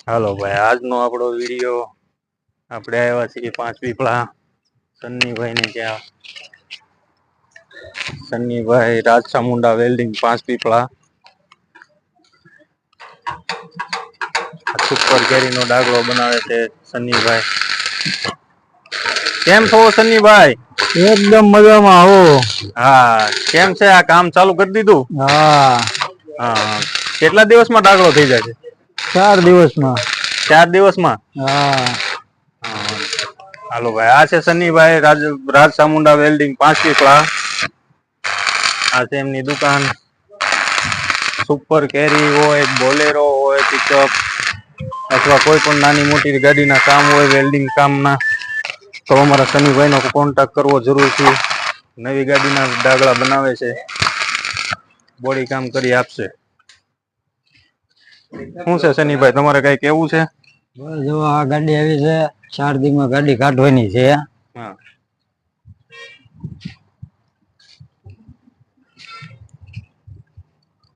હાલો ભાઈ, આજનો આપણો વિડીયો આપણે આવ્યા છીએ 5 પીપળા સન્નીભાઈ ને ત્યાં. સન્નીભાઈ રાજચામુંડા વેલ્ડિંગ 5 પીપળા. સુપર કેરીનો ડાગલો બનાવે છે સન્નીભાઈ. કેમ છો સન્નીભાઈ? એકદમ મજામાં હો. હા, કેમ છે? આ કામ ચાલુ કરી દીધું? હા હા. કેટલા દિવસમાં ડાગલો થઈ જશે? 4 દિવસમાં. 4 દિવસમાં? હા. હાલો ભાઈ, આ છે સન્નીભાઈ રાજચામુંડા વેલ્ડિંગ 5 પીપળા. આ છે એમની દુકાન. સુપર કેરી હોય, બોલેરો હોય, પિકઅપ અથવા કોઈ પણ નાની મોટી ગાડીના કામ હોય, વેલ્ડિંગ કામના, તો અમારા સન્નીભાઈ નો કોન્ટેક્ટ કરવો જરૂર છે. નવી ગાડીના ડાગલા બનાવે છે, બોડી કામ કરી આપશે. શું છે સન્નીભાઈ, તમારે કઈ કેવું છે? બસ જો આ ગાડી આવી છે, 4 દિવસમાં ગાડી કાઢવાની છે. હા.